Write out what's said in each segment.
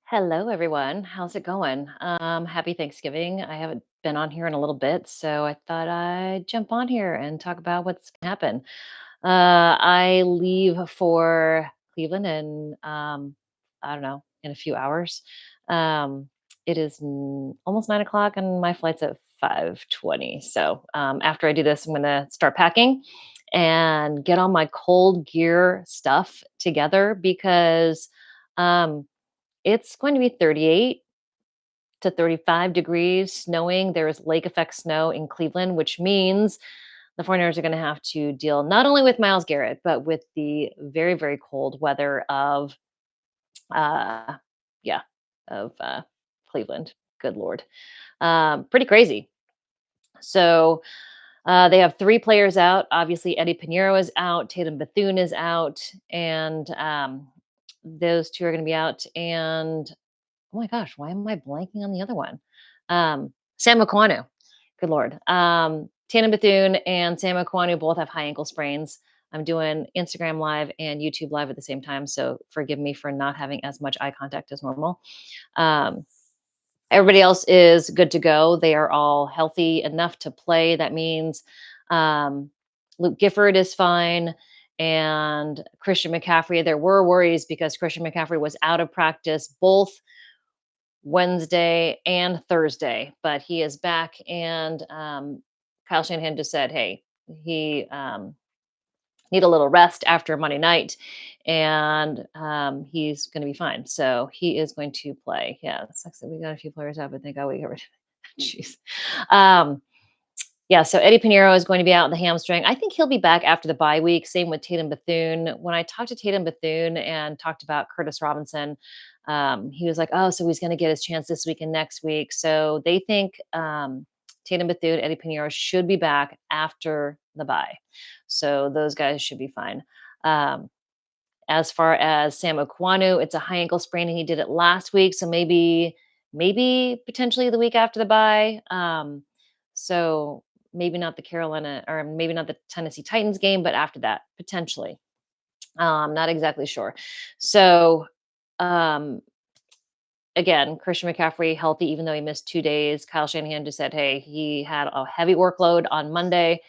Hello, everyone. How's it going? Happy Thanksgiving. I haven't been on here in a little bit, so I thought I'd jump on here and talk about what's going to happen. I leave for Cleveland in, I don't know, in a few hours. Um, it is almost 9 o'clock, and my flight's at 5:20. So after I do this, I'm going to start packing and get all my cold gear stuff together because. Um, it's going to be 38 to 35 degrees, snowing. There is lake effect snow in Cleveland, which means the 49ers are going to have to deal not only with Miles Garrett, but with the very, very cold weather of, uh, yeah, of Cleveland. Good Lord. Pretty crazy. So they have three players out. Obviously, Eddie Pinheiro is out, Tatum Bethune is out, and those two are going to be out. And oh my gosh, why am I blanking on the other one? Sam Aquanu. Good lord. Tatum Bethune and Sam Aquanu both have high ankle sprains. I'm doing Instagram live and YouTube live at the same time, so forgive me for not having as much eye contact as normal. Um, Everybody else is good to go. They are all healthy enough to play. That means um, Luke Gifford is fine. And Christian McCaffrey, there were worries because Christian McCaffrey was out of practice both Wednesday and Thursday, but he is back. And Kyle Shanahan just said, "Hey, he need a little rest after Monday night, and he's going to be fine." So he is going to play. Yeah, it sucks that we got a few players out, but thank God we got rid of. Jeez. Um, yeah, so Eddie Pinheiro is going to be out in the hamstring. I think he'll be back after the bye week. Same with Tatum Bethune. When I talked to Tatum Bethune and talked about Curtis Robinson, he was like, "Oh, so he's going to get his chance this week and next week." So they think Tatum Bethune, Eddie Pinheiro should be back after the bye. So those guys should be fine. Um, as far as Sam Okwanu, it's a high ankle sprain, and he did it last week. So maybe potentially the week after the bye. So maybe not the Carolina or maybe not the Tennessee Titans game, but after that, potentially. Not exactly sure. So um, again, Christian McCaffrey healthy, even though he missed 2 days. Kyle Shanahan just said, hey, he had a heavy workload on Monday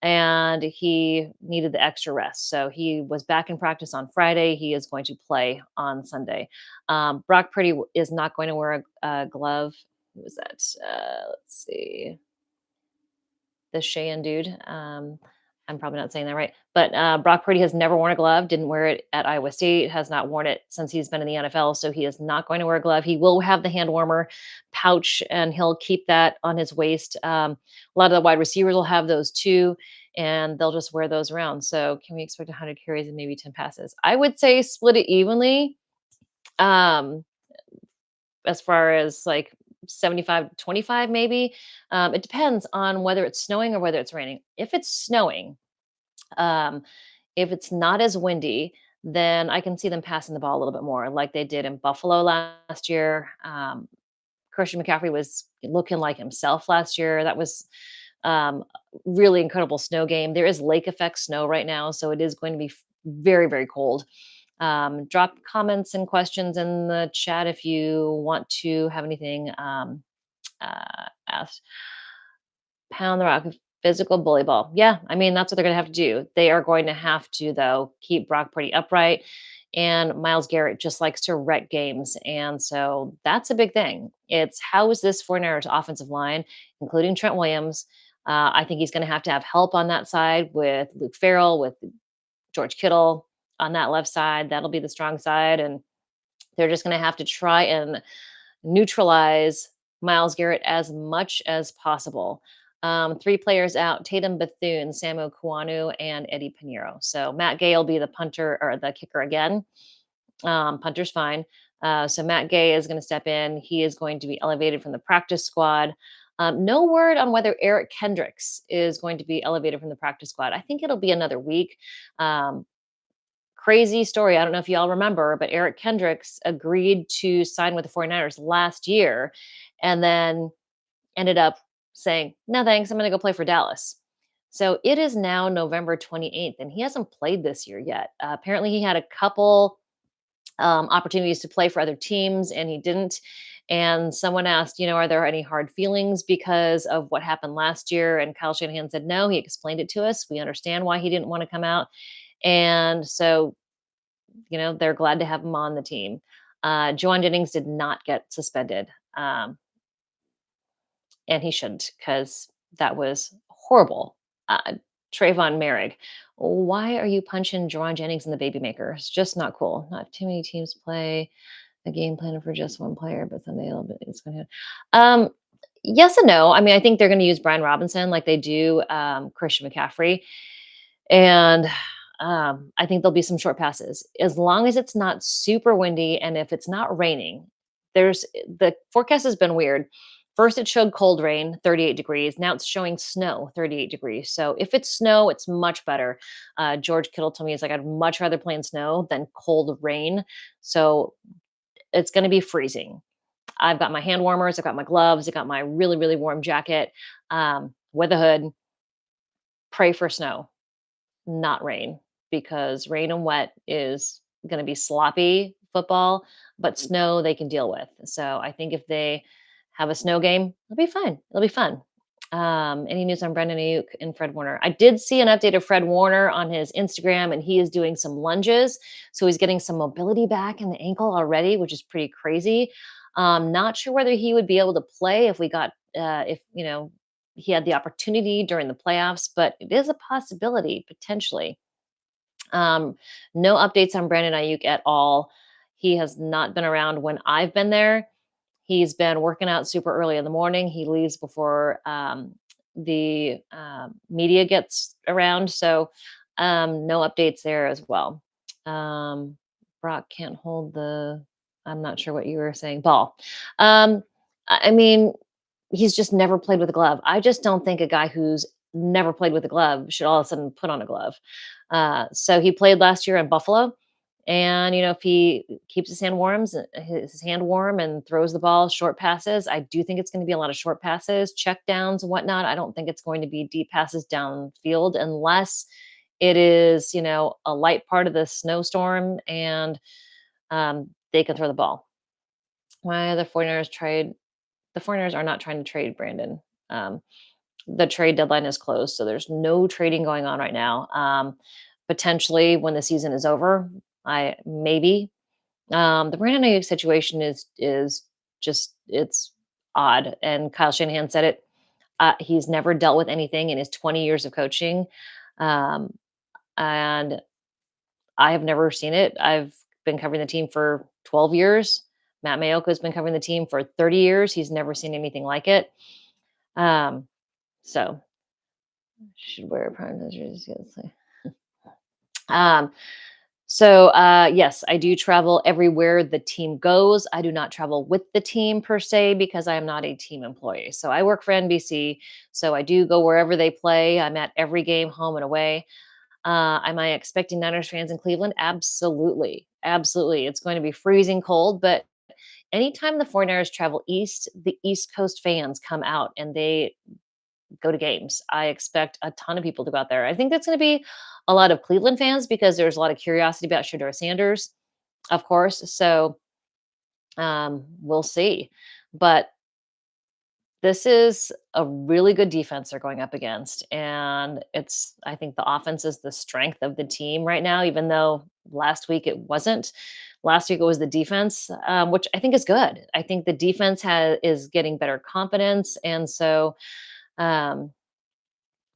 and he needed the extra rest. So he was back in practice on Friday. He is going to play on Sunday. Brock Purdy is not going to wear a glove. Who was that? Let's see. The Cheyenne dude. I'm probably not saying that right, but Brock Purdy has never worn a glove. Didn't wear it at Iowa State. Has not worn it since he's been in the NFL. So he is not going to wear a glove. He will have the hand warmer pouch, and he'll keep that on his waist. A lot of the wide receivers will have those too, and they'll just wear those around. So can we expect 100 carries and maybe 10 passes? I would say split it evenly. Um, as far as like 75 to 25 maybe. It depends on whether it's snowing or whether it's raining. If it's snowing, um, if it's not as windy, then I can see them passing the ball a little bit more like they did in Buffalo last year. Christian McCaffrey was looking like himself last year. That was um, really incredible snow game. There is lake effect snow right now, so it is going to be very, very cold. Drop comments and questions in the chat if you want to have anything asked. Pound the rock, physical bully ball. Yeah, I mean, that's what they're going to have to do. They are going to have to, though, keep Brock Purdy upright. And Miles Garrett just likes to wreck games. And so that's a big thing. It's how is this 49ers offensive line, including Trent Williams? I think he's going to have help on that side with Luke Farrell, with George Kittle on that left side. That'll be the strong side. And they're just going to have to try and neutralize Miles Garrett as much as possible. Three players out: Tatum Bethune, Samu Kawanu, and Eddie Pinheiro. So Matt Gay will be the punter or the kicker again. Punter's fine. So Matt Gay is going to step in. He is going to be elevated from the practice squad. No word on whether Eric Kendricks is going to be elevated from the practice squad. I think it'll be another week. Crazy story. I don't know if y'all remember, but Eric Kendricks agreed to sign with the 49ers last year and then ended up saying, no, thanks. I'm going to go play for Dallas. So it is now November 28th, and he hasn't played this year yet. Apparently, he had a couple opportunities to play for other teams, and he didn't. And someone asked, are there any hard feelings because of what happened last year? And Kyle Shanahan said no. He explained it to us. We understand why he didn't want to come out, and so they're glad to have him on the team. Joan Jennings did not get suspended, and he shouldn't because that was horrible. Trayvon Merrick, why are you punching Joan Jennings in the baby maker? It's just not cool. Not too many teams play a game plan for just one player, but then it's going to. Yes and no. I mean, I think they're going to use Brian Robinson like they do Christian McCaffrey, and I think there'll be some short passes as long as it's not super windy and if it's not raining. The forecast has been weird. First, it showed cold rain, 38 degrees. Now it's showing snow, 38 degrees. So if it's snow, it's much better. George Kittle told me he's like, I'd much rather play in snow than cold rain. So it's going to be freezing. I've got my hand warmers, I've got my gloves, I've got my really, really warm jacket with a hood. Pray for snow, not rain, because rain and wet is going to be sloppy football, but snow they can deal with. So I think if they have a snow game, it'll be fine. It'll be fun. Any news on Brendan Ayuk and Fred Warner? I did see an update of Fred Warner on his Instagram, and he is doing some lunges. So he's getting some mobility back in the ankle already, which is pretty crazy. Not sure whether he would be able to play if we got, if, he had the opportunity during the playoffs, but it is a possibility potentially. Um, no updates on Brandon Ayuk at all. He has not been around when I've been there. He's been working out super early in the morning. He leaves before the media gets around. So no updates there as well. Um, Brock can't hold I'm not sure what you were saying, ball. I mean, he's just never played with a glove. I just don't think a guy who's never played with a glove should all of a sudden put on a glove. So he played last year in Buffalo. And if he keeps his hand warm and throws the ball short passes, I do think it's going to be a lot of short passes, check downs and whatnot. I don't think it's going to be deep passes downfield unless it is, a light part of the snowstorm and they can throw the ball. Why are the 49ers trade? The 49ers are not trying to trade Brandon. Um, the trade deadline is closed, so there's no trading going on right now. Potentially when the season is over, I maybe. The Brandon Ayuk situation is just it's odd, and Kyle Shanahan said it. He's never dealt with anything in his 20 years of coaching, um, and I have never seen it. I've been covering the team for 12 years. Matt Mayoka has been covering the team for 30 years. He's never seen anything like it. Um, so should wear a prime jersey. Um, yes, I do travel everywhere the team goes. I do not travel with the team per se because I am not a team employee. So I work for NBC. So I do go wherever they play. I'm at every game, home and away. Am I expecting Niners fans in Cleveland? Absolutely. Absolutely. It's going to be freezing cold, but anytime the 49ers travel east, the East Coast fans come out and they go to games. I expect a ton of people to go out there. I think that's going to be a lot of Cleveland fans because there's a lot of curiosity about Shador Sanders, of course. So we'll see. But this is a really good defense they're going up against. And I think the offense is the strength of the team right now, even though last week it wasn't. Last week it was the defense, which I think is good. I think the defense is getting better confidence. And so, um,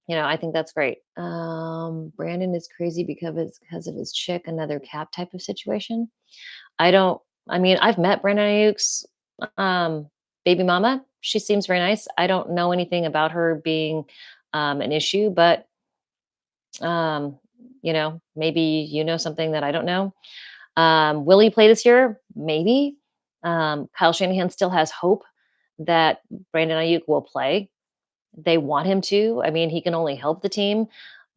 I think that's great. Brandon is crazy because of his chick, another cap type of situation. I don't. I mean, I've met Brandon Ayuk's um, baby mama. She seems very nice. I don't know anything about her being an issue, but um, maybe something that I don't know. Will he play this year? Maybe. Kyle Shanahan still has hope that Brandon Ayuk will play. They want him to. I mean, he can only help the team,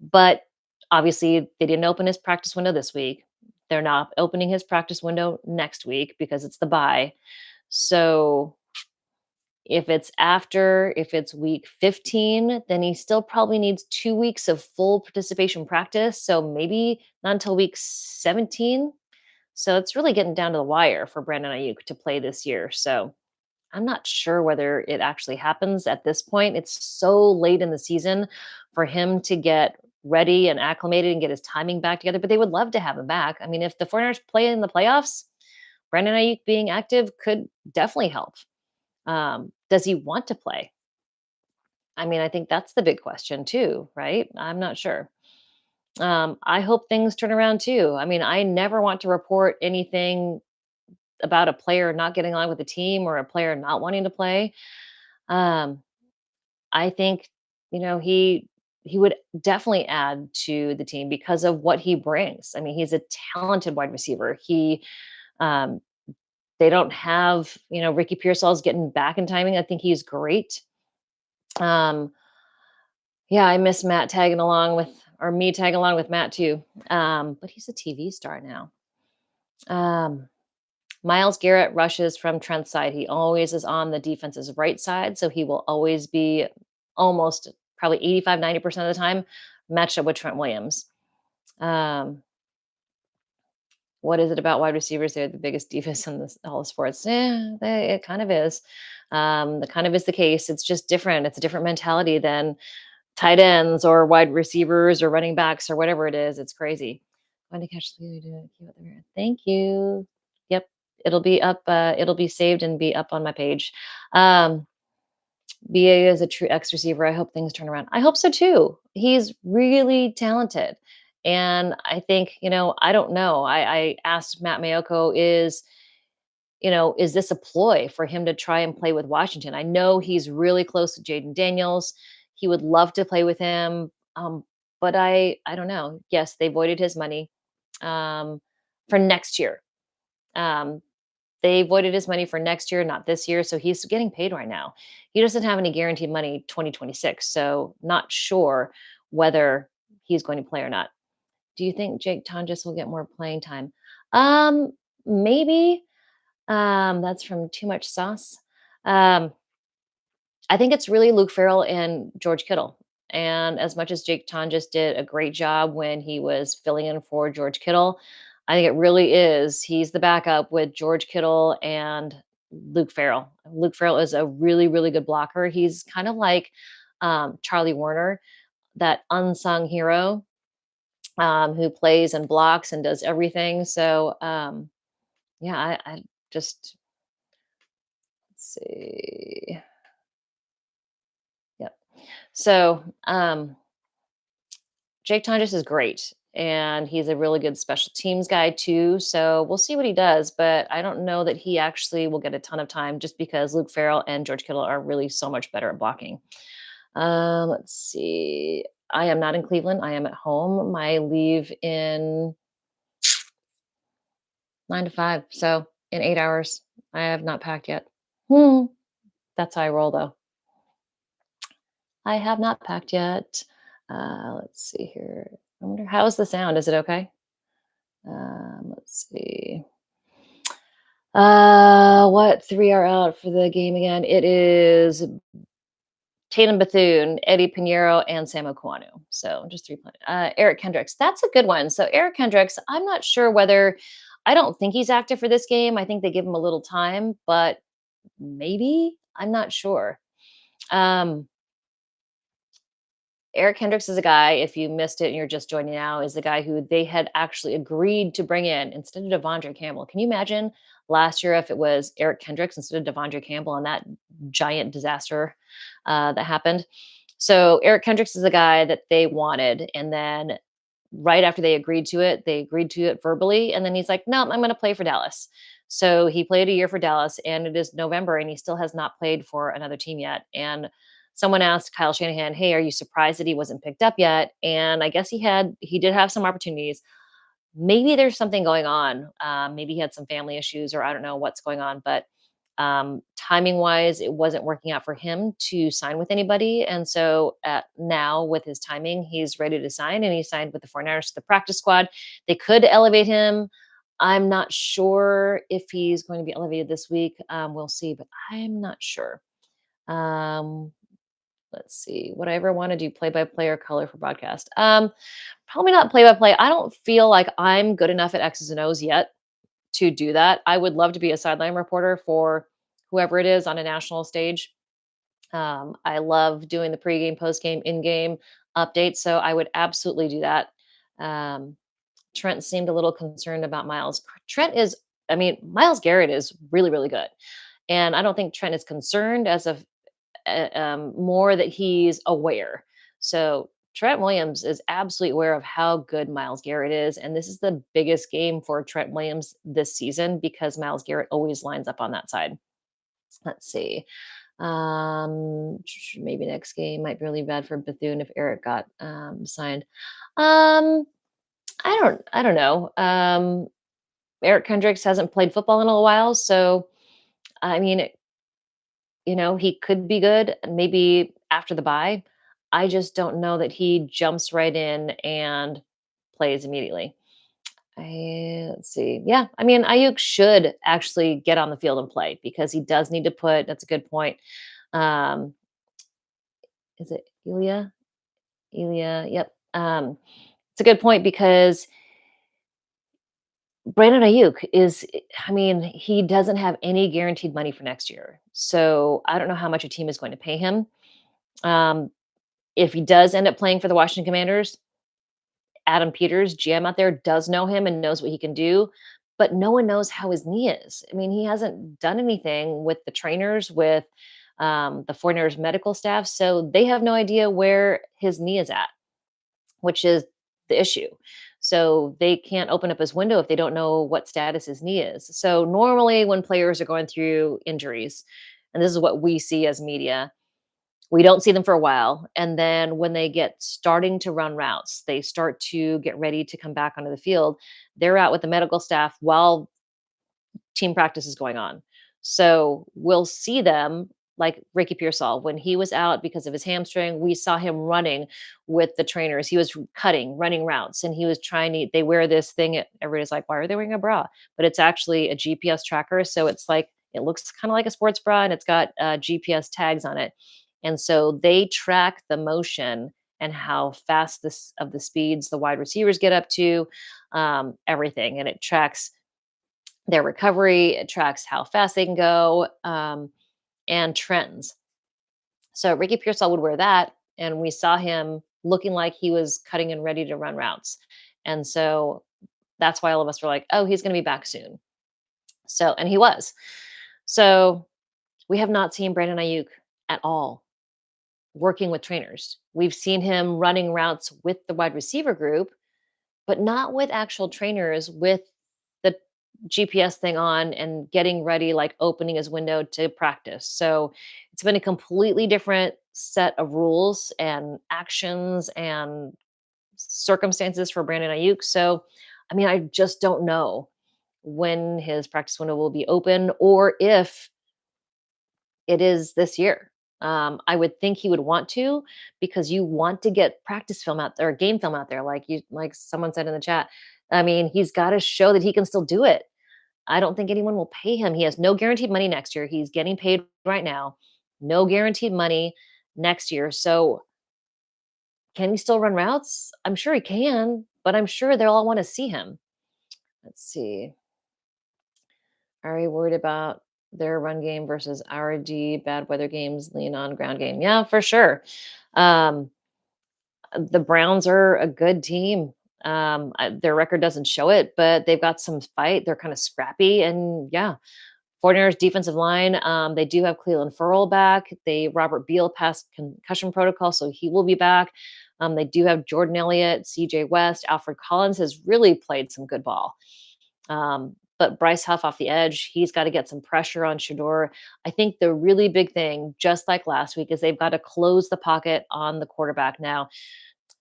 but obviously they didn't open his practice window this week. They're not opening his practice window next week because it's the bye. So if it's week 15, then he still probably needs 2 weeks of full participation practice. So maybe not until week 17. So it's really getting down to the wire for Brandon Ayuk to play this year. So I'm not sure whether it actually happens at this point. It's so late in the season for him to get ready and acclimated and get his timing back together, but they would love to have him back. I mean, if the 49ers play in the playoffs, Brandon Ayuk being active could definitely help. Does he want to play? I mean, I think that's the big question too, right? I'm not sure. I hope things turn around too. I mean, I never want to report anything about a player not getting along with the team or a player not wanting to play. Um, I think, he would definitely add to the team because of what he brings. I mean, he's a talented wide receiver. Um, they don't have, Ricky Pearsall's getting back in timing. I think he's great. Um, yeah, I miss Matt tagging along with, or me tagging along with Matt too. But he's a TV star now. Um, Miles Garrett rushes from Trent's side. He always is on the defense's right side, so he will always be almost probably 85, 90% of the time matched up with Trent Williams. Um, what is it about wide receivers? They're the biggest defense in all sports. Yeah, it kind of is. That kind of is the case. It's just different. It's a different mentality than tight ends or wide receivers or running backs or whatever it is. It's crazy. Going to catch the thank you. Yep. It'll be up, it'll be saved and be up on my page. Um, BA is a true X receiver. I hope things turn around. I hope so too. He's really talented. And I think, I don't know. I asked Matt Mayoko, is this a ploy for him to try and play with Washington? I know he's really close to Jaden Daniels. He would love to play with him. But I don't know. Yes, they voided his money um, for next year. Um, they voided his money for next year, not this year. So he's getting paid right now. He doesn't have any guaranteed money 2026. So not sure whether he's going to play or not. Do you think Jake Tonjes will get more playing time? Maybe. That's from Too Much Sauce. Um, I think it's really Luke Farrell and George Kittle. And as much as Jake Tonjes did a great job when he was filling in for George Kittle, I think it really is. He's the backup with George Kittle and Luke Farrell. Luke Farrell is a really, really good blocker. He's kind of like Charlie Warner, that unsung hero who plays and blocks and does everything. So, yeah, I just, let's see. Yep. So, Jake Tonjes is great, and he's a really good special teams guy too. So we'll see what he does, but I don't know that he actually will get a ton of time just because Luke Farrell and George Kittle are really so much better at blocking. Let's see. I am not in Cleveland. I am at home. My leave in 9 to 5. So in 8 hours, I have not packed yet. Hmm. That's how I roll, though. I have not packed yet. Let's see here. I wonder how is the sound? Is it okay? Let's see. What three are out for the game again? It is Tatum Bethune, Eddie Pinheiro, and Sam Okwanu. So just three. Eric Kendricks. That's a good one. So Eric Kendricks, I'm not sure whether. I don't think he's active for this game. I think they give him a little time, but maybe I'm not sure. Um, Eric Hendricks is a guy, if you missed it and you're just joining now, is the guy who they had actually agreed to bring in instead of Devondre Campbell. Can you imagine last year if it was Eric Kendricks instead of Devondre Campbell and that giant disaster that happened? So Eric Kendricks is the guy that they wanted. And then right after they agreed to it verbally. And then he's like, no, I'm going to play for Dallas. So he played a year for Dallas and it is November and he still has not played for another team yet. And someone asked Kyle Shanahan, hey, are you surprised that he wasn't picked up yet? And I guess he did have some opportunities. Maybe there's something going on. Maybe he had some family issues or I don't know what's going on, but timing wise, it wasn't working out for him to sign with anybody. And so now with his timing, he's ready to sign and he signed with the 49ers to the practice squad. They could elevate him. I'm not sure if he's going to be elevated this week. We'll see, but I'm not sure. Um, let's see. Would I ever want to do play by play or color for broadcast? Probably not play by play. I don't feel like I'm good enough at X's and O's yet to do that. I would love to be a sideline reporter for whoever it is on a national stage. I love doing the pregame, postgame, in-game updates, so I would absolutely do that. Um, Trent seemed a little concerned about Miles. Trent is, I mean, Miles Garrett is really, really good, and I don't think Trent is concerned as of more that he's aware. So Trent Williams is absolutely aware of how good Miles Garrett is, and this is the biggest game for Trent Williams this season because Miles Garrett always lines up on that side. Let's see. Maybe next game might be really bad for Bethune if Eric got signed. Um, I don't know. Eric Kendricks hasn't played football in a while, so I mean, he could be good maybe after the bye. I just don't know that he jumps right in and plays immediately. Let's see. Yeah, I mean, Ayuk should actually get on the field and play because he does need to put. That's a good point. Um, is it Ilya? Ilya, yep. It's a good point because Brandon Ayuk is, I mean, he doesn't have any guaranteed money for next year. So I don't know how much a team is going to pay him. Um, if he does end up playing for the Washington Commanders, Adam Peters, GM out there, does know him and knows what he can do, but no one knows how his knee is. I mean, he hasn't done anything with the trainers, with the 49ers medical staff. So they have no idea where his knee is at, which is the issue. So they can't open up his window if they don't know what status his knee is. So normally when players are going through injuries, and this is what we see as media, we don't see them for a while. And then when they get starting to run routes, they start to get ready to come back onto the field. They're out with the medical staff while team practice is going on. So we'll see them like Ricky Pearsall when he was out because of his hamstring. We saw him running with the trainers. He was cutting, running routes, and he was trying to. They wear this thing. Everybody's like, "Why are they wearing a bra?" But it's actually a GPS tracker. So it's like it looks kind of like a sports bra, and it's got GPS tags on it. And so they track the motion and how fast this of the speeds the wide receivers get up to, everything, and it tracks their recovery, it tracks how fast they can go, and trends. So Ricky Pearsall would wear that, and we saw him looking like he was cutting and ready to run routes. And so that's why all of us were like, "Oh, he's going to be back soon." So, and he was. So we have not seen Brandon Ayuk at all working with trainers. We've seen him running routes with the wide receiver group, but not with actual trainers with the GPS thing on and getting ready, like opening his window to practice. So it's been a completely different set of rules and actions and circumstances for Brandon Ayuk. So, I mean, I just don't know when his practice window will be open or if it is this year. I would think he would want to because you want to get practice film out there, or game film out there, like someone said in the chat. I mean, he's got to show that he can still do it. I don't think anyone will pay him. He has no guaranteed money next year. He's getting paid right now. No guaranteed money next year. So can he still run routes? I'm sure he can, but I'm sure they'll all want to see him. Let's see. Are you worried about their run game versus our D bad weather games lean on ground game? Yeah, for sure. Um, the Browns are a good team. Their record doesn't show it, but they've got some fight. They're kind of scrappy, and yeah, 49ers defensive line. They do have Cleveland Furl back. Robert Beal passed concussion protocol, so he will be back. They do have Jordan Elliott, C.J. West, Alfred Collins has really played some good ball. But Bryce Huff off the edge, he's got to get some pressure on Shador. I think the really big thing, just like last week, is they've got to close the pocket on the quarterback now.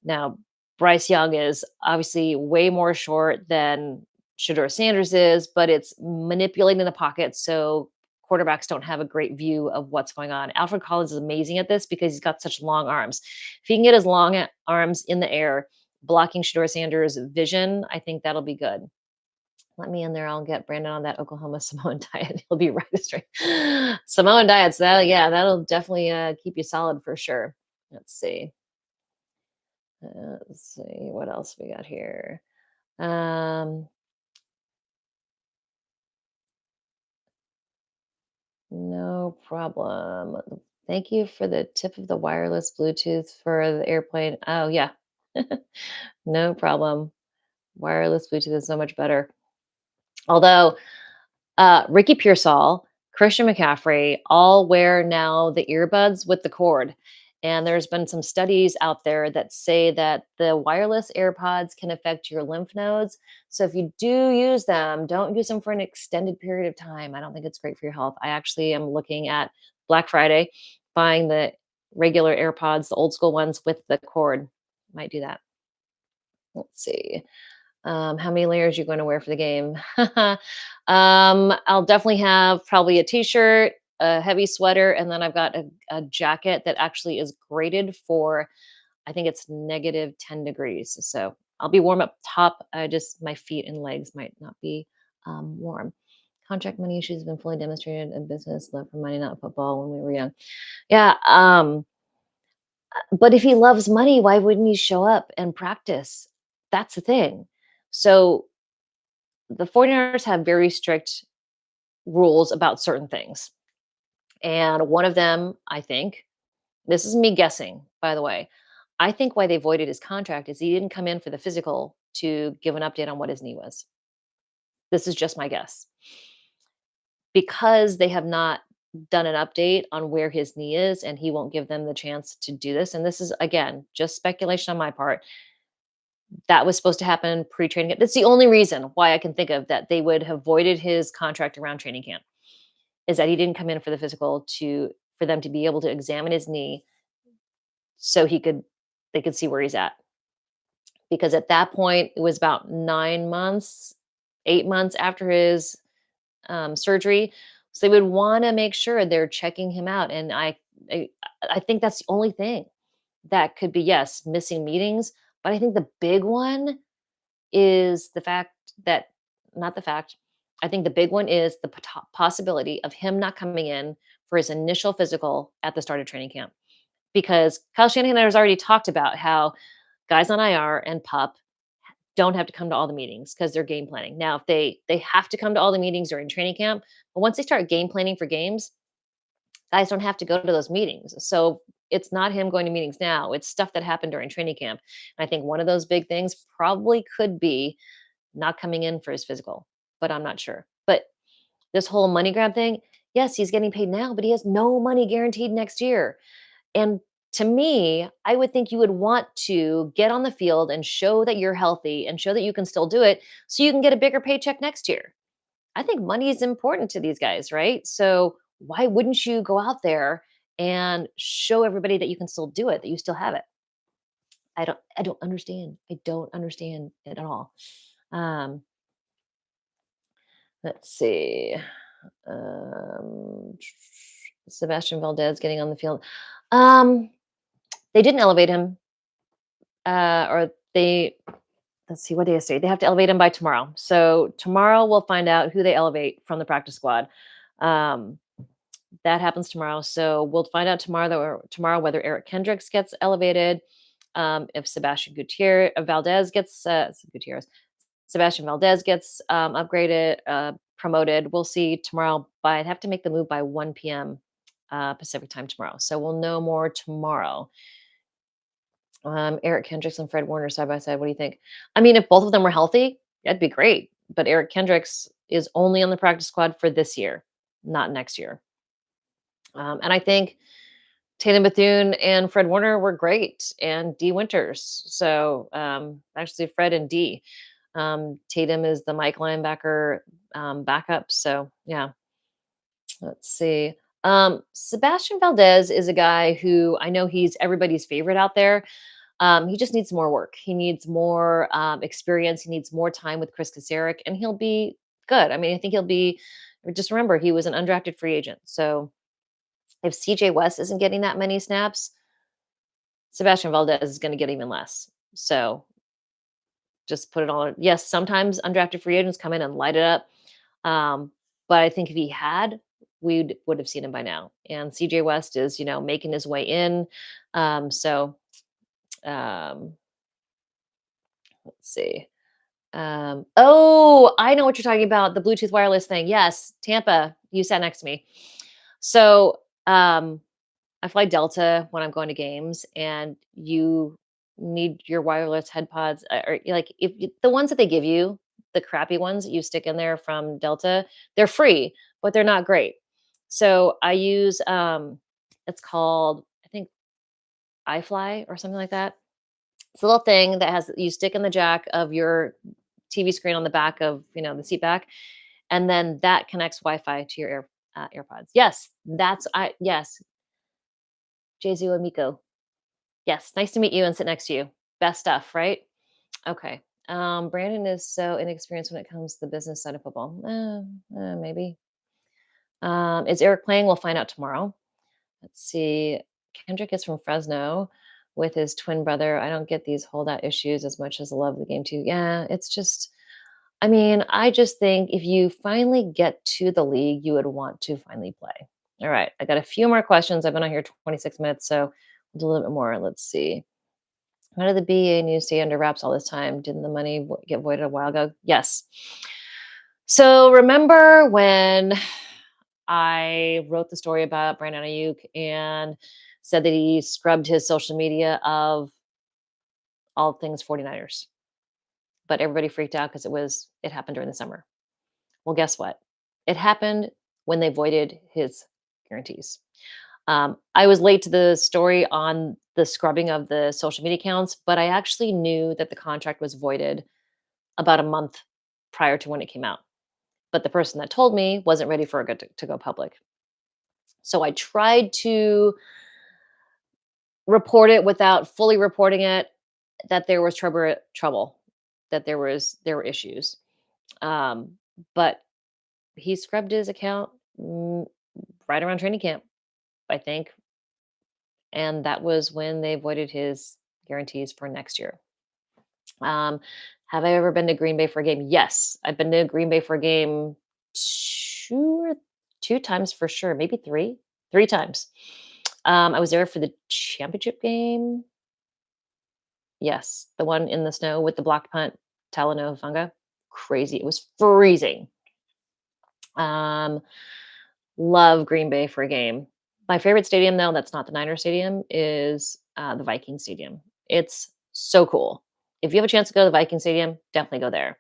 Now, Bryce Young is obviously way more short than Shador Sanders is, but it's manipulating the pocket so quarterbacks don't have a great view of what's going on. Alfred Collins is amazing at this because he's got such long arms. If he can get his long arms in the air, blocking Shador Sanders' vision, I think that'll be good. Let me in there. I'll get Brandon on that Oklahoma Samoan diet. He'll be right straight. Samoan diets, that'll definitely keep you solid for sure. Let's see. Let's see what else we got here. Um, No problem. Thank you for the tip of the wireless Bluetooth for the airplane. Oh, yeah. No problem. Wireless Bluetooth is so much better. Although Ricky Pearsall, Christian McCaffrey all wear now the earbuds with the cord. And there's been some studies out there that say that the wireless AirPods can affect your lymph nodes. So if you do use them, don't use them for an extended period of time. I don't think it's great for your health. I actually am looking at Black Friday, buying the regular AirPods, the old school ones with the cord. Might do that. Let's see. How many layers you going to wear for the game? I'll definitely have probably a t-shirt, a heavy sweater, and then I've got a jacket that actually is graded for, I think it's negative 10 degrees. So I'll be warm up top. Just my feet and legs might not be warm. Contract money issues have been fully demonstrated in business. Love for money, not football when we were young. Yeah. But if he loves money, why wouldn't he show up and practice? That's the thing. So the 49ers have very strict rules about certain things. And one of them, I think, this is me guessing, by the way, I think why they voided his contract is he didn't come in for the physical to give an update on what his knee was. This is just my guess. Because they have not done an update on where his knee is and he won't give them the chance to do this. And this is, again, just speculation on my part. That was supposed to happen pre-training camp. That's the only reason why I can think of that they would have voided his contract around training camp, is that he didn't come in for the physical to for them to be able to examine his knee so they could see where he's at. Because at that point, it was about 9 months, 8 months after his, surgery, so they would wanna make sure they're checking him out, and I I think that's the only thing that could be, yes, missing meetings, but I think the big one is the fact that not the fact, I think the big one is the possibility of him not coming in for his initial physical at the start of training camp. Because Kyle Shanahan has already talked about how guys on IR and pup don't have to come to all the meetings because they're game planning. Now, if they have to come to all the meetings during training camp, but once they start game planning for games, guys don't have to go to those meetings. So it's not him going to meetings now. It's stuff that happened during training camp. And I think one of those big things probably could be not coming in for his physical, but I'm not sure. But this whole money grab thing, yes, he's getting paid now, but he has no money guaranteed next year. And to me, I would think you would want to get on the field and show that you're healthy and show that you can still do it so you can get a bigger paycheck next year. I think money is important to these guys, right? So why wouldn't you go out there and show everybody that you can still do it, that you still have it? I don't understand. I don't understand it at all. Um, let's see. Um, Sebastian Valdez getting on the field. Um, they didn't elevate him, or they. Let's see, what day is today? They have to elevate him by tomorrow. So tomorrow we'll find out who they elevate from the practice squad. Um, that happens tomorrow. So we'll find out tomorrow whether Eric Kendricks gets elevated, if Sebastian Gutierrez Valdez gets Gutierrez Sebastian Valdez gets upgraded, promoted. We'll see tomorrow. I'd have to make the move by 1 p.m. Pacific time tomorrow. So we'll know more tomorrow. Eric Kendricks and Fred Warner side by side. What do you think? I mean, if both of them were healthy, that'd be great. But Eric Kendricks is only on the practice squad for this year, not next year. And I think Tatum Bethune and Fred Warner were great, and D Winters. So actually, Fred and D. Tatum is the Mike linebacker backup. So yeah, let's see. Sebastian Valdez is a guy who I know he's everybody's favorite out there. He just needs more work. He needs more experience. He needs more time with Chris Kasarik, and he'll be good. I mean, I think he'll be. Just remember, he was an undrafted free agent. So if CJ West isn't getting that many snaps, Sebastian Valdez is going to get even less. So just put it all. Yes, sometimes undrafted free agents come in and light it up. But I think if he had, we would have seen him by now. And CJ West is, making his way in. So um, let's see. Oh, I know what you're talking about. The Bluetooth wireless thing. Yes, Tampa. You sat next to me. So, I fly Delta when I'm going to games, and you need your wireless head pods, or like if the ones that they give you, the crappy ones that you stick in there from Delta, they're free, but they're not great. So I use it's called, I think, iFly or something like that. It's a little thing that has, you stick in the jack of your TV screen on the back of, the seat back, and then that connects Wi-Fi to your AirPods. Yes, yes, Jesu Amico. Yes, nice to meet you and sit next to you. Best stuff, right? Okay. Brandon is so inexperienced when it comes to the business side of football. Maybe. Is Eric playing? We'll find out tomorrow. Let's see. Kendrick is from Fresno with his twin brother. I don't get these holdout issues as much as I love the game too. Yeah, it's just, I mean, I just think if you finally get to the league, you would want to finally play. All right. I got a few more questions. I've been on here 26 minutes, so we'll do a little bit more. Let's see. How did the BA news stay under wraps all this time? Didn't the money get voided a while ago? Yes. So remember when I wrote the story about Brandon Ayuk and said that he scrubbed his social media of all things 49ers, but everybody freaked out because it happened during the summer. Well, guess what? It happened when they voided his guarantees. I was late to the story on the scrubbing of the social media accounts, but I actually knew that the contract was voided about a month prior to when it came out. But the person that told me wasn't ready for it to go public. So I tried to report it without fully reporting it, that there was trouble, that there were issues. Um, but he scrubbed his account, right around training camp, I think, and that was when they voided his guarantees for next year. Um, have I ever been to Green Bay for a game? Yes, I've been to Green Bay for a game two or two times for sure, maybe three times. I was there for the championship game. Yes, the one in the snow with the blocked punt, Talanoa. Crazy. It was freezing. Um, love Green Bay for a game. My favorite stadium, though, that's not the Niner Stadium, is the Viking Stadium. It's so cool. If you have a chance to go to the Viking Stadium, definitely go there.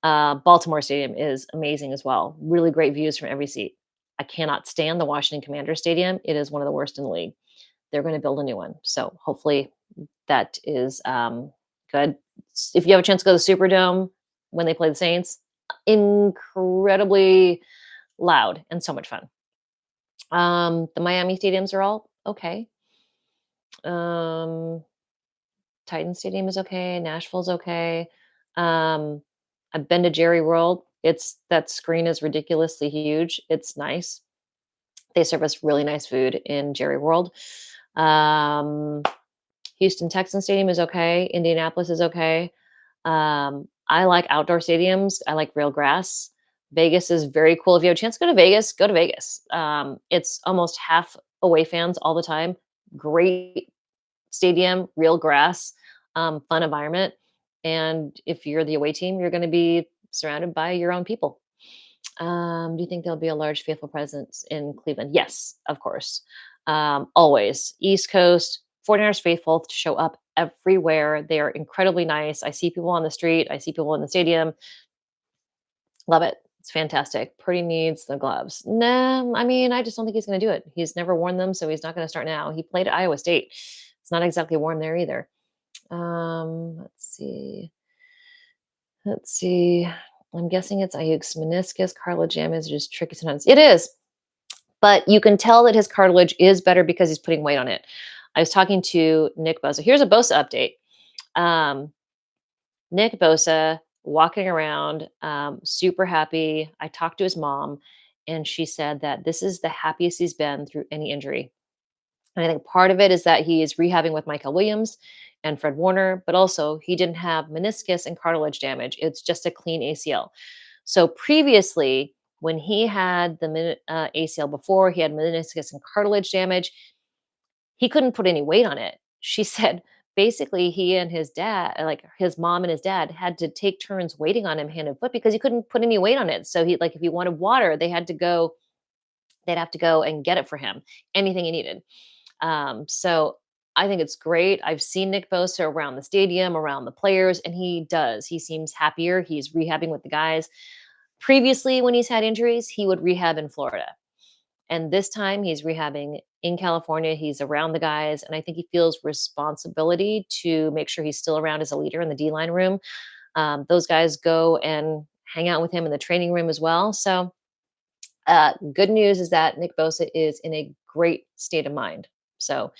Baltimore Stadium is amazing as well. Really great views from every seat. I cannot stand the Washington Commander Stadium. It is one of the worst in the league. They're going to build a new one. So hopefully that is good. If you have a chance to go to the Superdome when they play the Saints, incredibly loud and so much fun. The Miami stadiums are all okay. Um, Titan Stadium is okay. Nashville's okay. Um, I've been to Jerry World. It's that screen is ridiculously huge. It's nice. They serve us really nice food in Jerry World. Um, Houston Texan Stadium is okay. Indianapolis is okay. I like outdoor stadiums. I like real grass. Vegas is very cool. If you have a chance to go to Vegas, go to Vegas. It's almost half away fans all the time. Great stadium, real grass, fun environment. And if you're the away team, you're going to be surrounded by your own people. Do you think there'll be a large faithful presence in Cleveland? Yes, of course. Always. East Coast, 49ers faithful show up everywhere. They are incredibly nice. I see people on the street, I see people in the stadium. Love it. It's fantastic. Purdy needs the gloves. No, I mean, I just don't think he's going to do it. He's never worn them, so he's not going to start now. He played at Iowa State. It's not exactly warm there either. Let's see. Let's see. I'm guessing it's Aiyuk's meniscus cartilage damage is just tricky sometimes. It is, but you can tell that his cartilage is better because he's putting weight on it. I was talking to Nick Bosa. Here's a Bosa update. Um, Nick Bosa walking around, super happy. I talked to his mom, and she said that this is the happiest he's been through any injury. And I think part of it is that he is rehabbing with Michael Williams and Fred Warner, but also he didn't have meniscus and cartilage damage. It's just a clean ACL. So previously, when he had the ACL before, he had meniscus and cartilage damage. He couldn't put any weight on it. She said basically he and his dad, like his mom and his dad, had to take turns waiting on him hand and foot because he couldn't put any weight on it. So he, like, if he wanted water, they had to go They'd have to go and get it for him, anything he needed. So I think it's great. I've seen Nick Bosa around the stadium, around the players, and he does. He seems happier. He's rehabbing with the guys. Previously, when he's had injuries, he would rehab in Florida. And this time he's rehabbing in California. He's around the guys. And I think he feels responsibility to make sure he's still around as a leader in the D line room. Those guys go and hang out with him in the training room as well. So good news is that Nick Bosa is in a great state of mind. So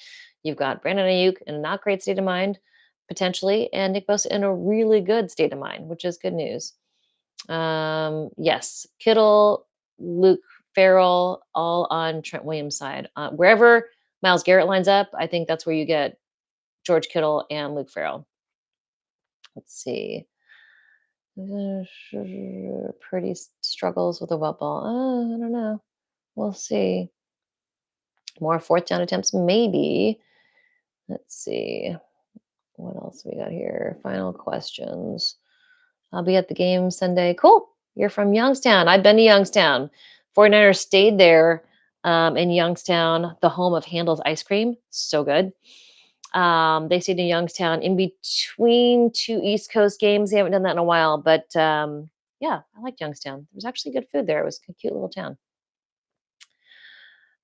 you've got Brandon Ayuk in a not great state of mind, potentially, and Nick Bosa in a really good state of mind, which is good news. Yes, Kittle, Luke Farrell, all on Trent Williams' side. Wherever Miles Garrett lines up, I think that's where you get George Kittle and Luke Farrell. Let's see. Pretty struggles with the wet ball. I don't know. We'll see. More fourth down attempts, maybe. Let's see. What else we got here? Final questions. I'll be at the game Sunday. Cool. You're from Youngstown. I've been to Youngstown. 49ers stayed there in Youngstown, the home of Handel's ice cream. So good. They stayed in Youngstown in between two East Coast games. They haven't done that in a while, but yeah, I liked Youngstown. There was actually good food there. It was a cute little town.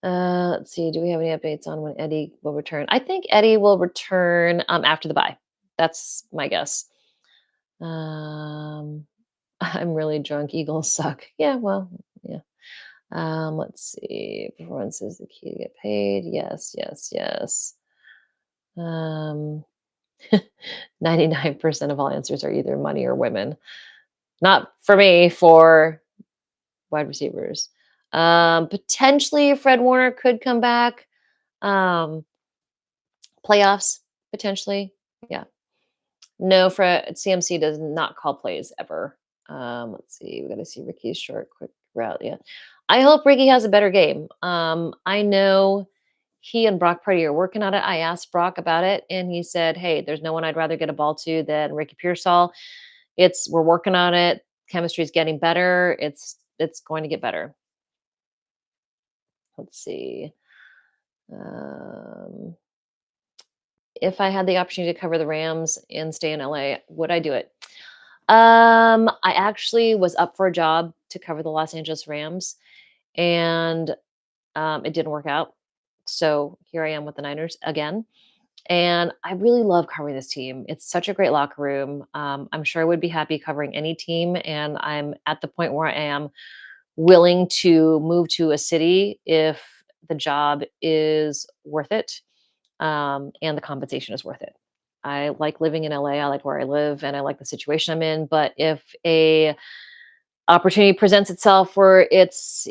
Let's see. Do we have any updates on when Eddie will return? I think Eddie will return after the bye. That's my guess. Um, I'm really drunk. Eagles suck. Yeah, well, yeah. Let's see. Performance is the key to get paid. Yes, yes, yes. Um, 99% of all answers are either money or women. Not for me, for wide receivers. Potentially Fred Warner could come back. Um, Playoffs, potentially. Yeah. No, Fred CMC does not call plays ever. Let's see. We got to see Ricky's short, quick route. Yeah. I hope Ricky has a better game. I know he and Brock Purdy are working on it. I asked Brock about it, and he said, "Hey, there's no one I'd rather get a ball to than Ricky Pearsall. We're working on it. Chemistry is getting better. It's going to get better." Let's see. Um, if I had the opportunity to cover the Rams and stay in LA, would I do it? I actually was up for a job to cover the Los Angeles Rams, and it didn't work out. So here I am with the Niners again. And I really love covering this team. It's such a great locker room. I'm sure I would be happy covering any team. And I'm at the point where I am willing to move to a city if the job is worth it, and the compensation is worth it. I like living in LA. I like where I live and I like the situation I'm in. But if a opportunity presents itself where it's,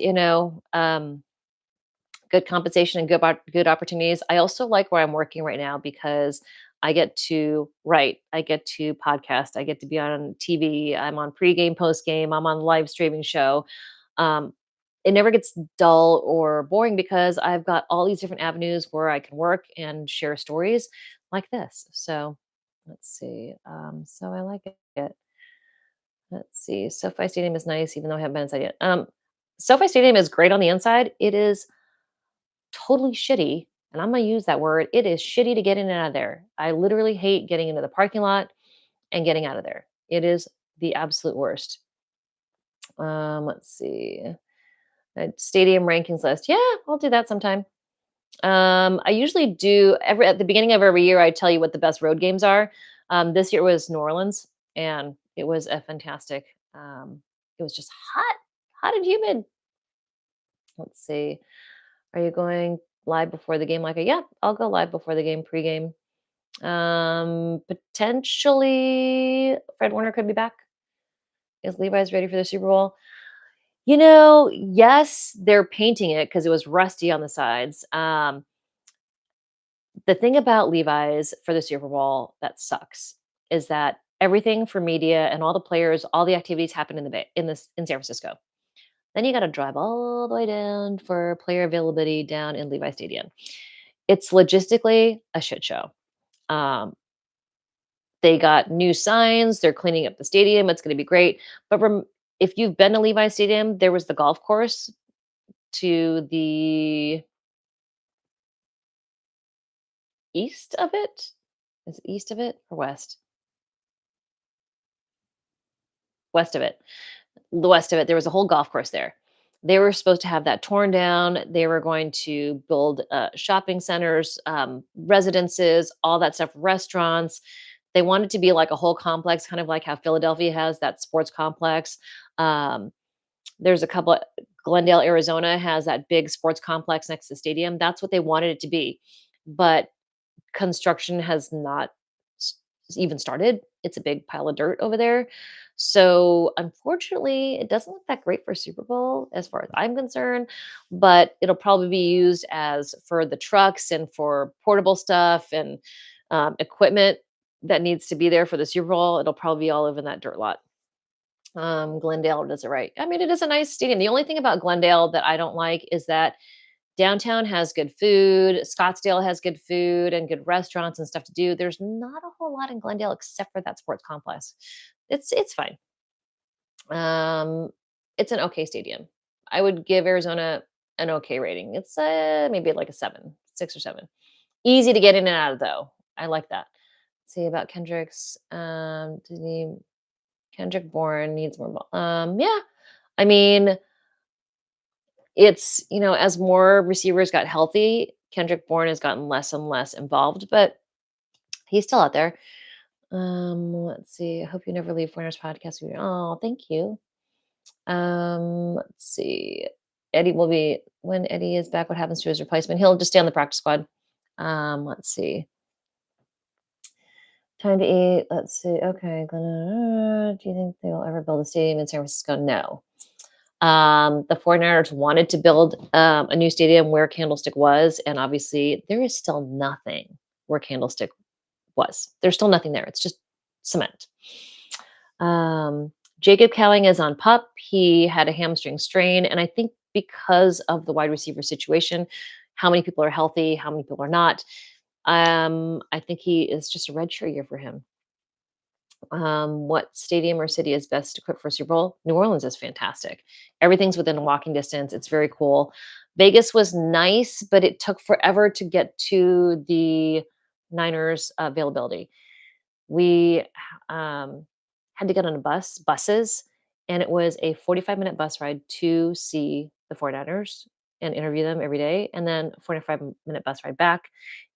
good compensation and good opportunities. I also like where I'm working right now because I get to write, I get to podcast, I get to be on TV, I'm on pregame, postgame, I'm on live streaming show. Um, it never gets dull or boring because I've got all these different avenues where I can work and share stories like this. So let's see. So I like it. Let's see. SoFi Stadium is nice, even though I haven't been inside yet. SoFi Stadium is great on the inside. It is totally shitty, and I'm gonna use that word. It is shitty to get in and out of there. I literally hate getting into the parking lot and getting out of there. It is the absolute worst. Let's see. A stadium rankings list. Yeah, I'll do that sometime. I usually do every at the beginning of every year. I tell you what the best road games are. This year was New Orleans, and it was a fantastic. It was just hot and humid. Let's see. Are you going live before the game? Like, yeah, I'll go live before the game, pregame. Potentially Fred Warner could be back. Is Levi's ready for the Super Bowl? Yes, they're painting it because it was rusty on the sides. The thing about Levi's for the Super Bowl that sucks is that everything for media and all the players, all the activities happen in the Bay in San Francisco. Then you got to drive all the way down for player availability down in Levi Stadium. It's logistically a shit show. Um, they got new signs. They're cleaning up the stadium. It's going to be great. But if you've been to Levi Stadium, there was the golf course to the east of it. Is it east of it or west? West of it. The west of it, there was a whole golf course there. They were supposed to have that torn down. They were going to build shopping centers, residences, all that stuff, restaurants. They wanted to be like a whole complex, kind of like how Philadelphia has that sports complex. Um, there's a couple. Glendale, Arizona has that big sports complex next to the stadium. That's what they wanted it to be, but construction has not s even started. It's a big pile of dirt over there. So, unfortunately, it doesn't look that great for Super Bowl as far as I'm concerned, but it'll probably be used as for the trucks and for portable stuff and, equipment that needs to be there for the Super Bowl. It'll probably be all over that dirt lot. Glendale does it right. I mean, it is a nice stadium. The only thing about Glendale that I don't like is that downtown has good food, Scottsdale has good food and good restaurants and stuff to do. There's not a whole lot in Glendale except for that sports complex. It's fine. Um, it's an okay stadium. I would give Arizona an okay rating. It's maybe like a 7, 6 or 7. Easy to get in and out of though. I like that. See about Kendrick's Kendrick Bourne needs more yeah. I mean, it's, as more receivers got healthy, Kendrick Bourne has gotten less and less involved, but he's still out there. Let's see. I hope you never leave Foreigners podcast. Oh, thank you. Let's see. Eddie will be when Eddie is back. What happens to his replacement? He'll just stay on the practice squad. Let's see. Time to eat. Let's see. Okay. Do you think they will ever build a stadium in San Francisco? No. The 49ers wanted to build a new stadium where Candlestick was, and obviously there is still nothing where Candlestick was. There's still nothing there. It's just cement. Jacob Cowing is on pup. He had a hamstring strain, and I think because of the wide receiver situation, how many people are healthy, how many people are not. I think he is just a redshirt year for him. What stadium or city is best equipped for Super Bowl? New Orleans is fantastic. Everything's within walking distance. It's very cool. Vegas was nice, but it took forever to get to the Niners availability. We had to get on buses, and it was a 45-minute bus ride to see the 49ers and interview them every day, and then a 45-minute bus ride back.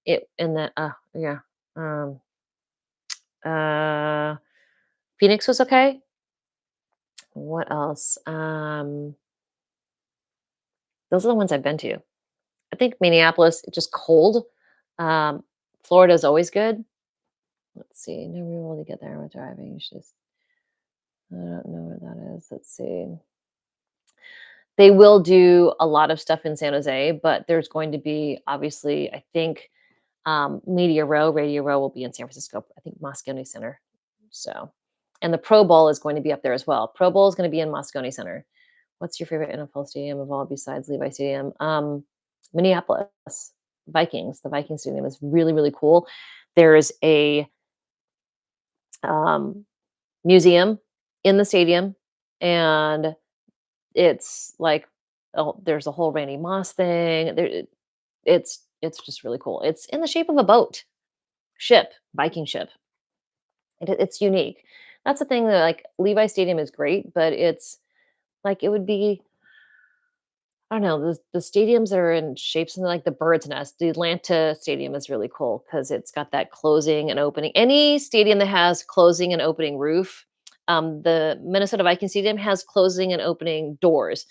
It and then yeah. Um, uh Phoenix was okay. What else? Those are the ones I've been to. I think Minneapolis, it's just cold. Um, Florida's always good. Let's see. Never be able to get there with driving. It's just I don't know where that is. Let's see. They will do a lot of stuff in San Jose, but there's going to be obviously, I think, Radio Row will be in San Francisco. I think Moscone Center. So, and the Pro Bowl is going to be up there as well. Pro Bowl is going to be in Moscone Center. What's your favorite NFL stadium of all besides Levi Stadium? Minneapolis Vikings. The Vikings stadium is really, really cool. There's a um, museum in the stadium, and it's like there's a whole Randy Moss thing. It's just really cool. It's in the shape of a boat, Viking ship. It's unique. That's the thing that like Levi Stadium is great, but it's like it would be I don't know, the stadiums that are in shapes like the bird's nest. The Atlanta stadium is really cool because it's got that closing and opening. Any stadium that has closing and opening roof, the Minnesota Viking Stadium has closing and opening doors.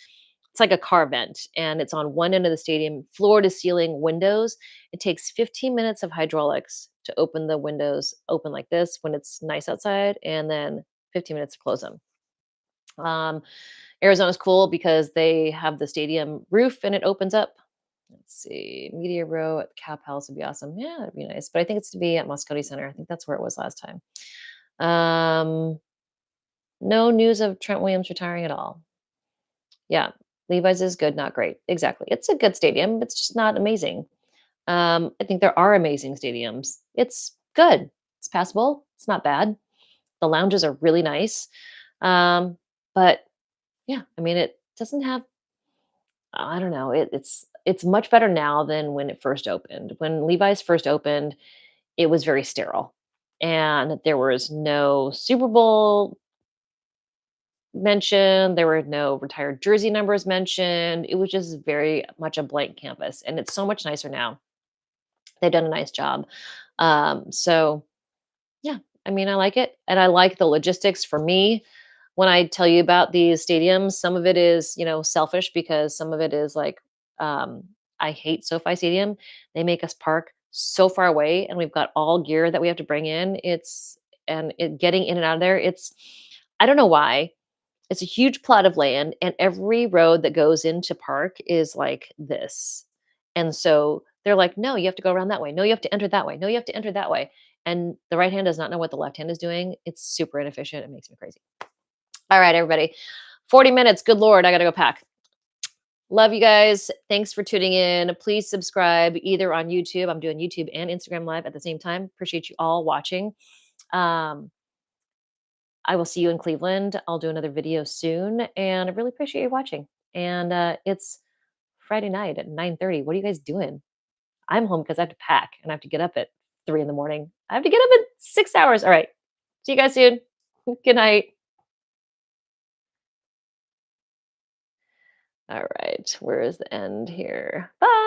It's like a car vent, and it's on one end of the stadium, floor to ceiling windows. It takes 15 minutes of hydraulics to open the windows open like this when it's nice outside, and then 15 minutes to close them. Um, Arizona's cool because they have the stadium roof and it opens up. Let's see, Media Row at the Cow Palace would be awesome. Yeah, it'd be nice. But I think it's to be at Moscone Center. I think that's where it was last time. Um, no news of Trent Williams retiring at all. Yeah, Levi's is good, not great. Exactly. It's a good stadium. It's just not amazing. I think there are amazing stadiums. It's good. It's passable. It's not bad. The lounges are really nice. But yeah, I mean, it doesn't have I don't know, it's much better now than when it first opened. When Levi's first opened, it was very sterile, and there was no Super Bowl mentioned, there were no retired jersey numbers mentioned. It was just very much a blank canvas, and it's so much nicer now. They've done a nice job. So yeah, I mean, I like it, and I like the logistics for me. When I tell you about these stadiums, some of it is, selfish because some of it is like, um, I hate SoFi Stadium. They make us park so far away, and we've got all gear that we have to bring in. Getting in and out of there. I don't know why. It's a huge plot of land, and every road that goes into park is like this. And so they're like, "No, you have to go around that way. No, you have to enter that way. No, you have to enter that way." And the right hand does not know what the left hand is doing. It's super inefficient. It makes me crazy. All right, everybody. 40 minutes. Good Lord. I got to go pack. Love you guys. Thanks for tuning in. Please subscribe either on YouTube. I'm doing YouTube and Instagram Live at the same time. Appreciate you all watching. Um, I will see you in Cleveland. I'll do another video soon, and I really appreciate you watching. And it's Friday night at 9:30. What are you guys doing? I'm home because I have to pack and I have to get up at 3 in the morning. I have to get up in 6 hours. All right. See you guys soon. Good night. All right. Where is the end here? Bye.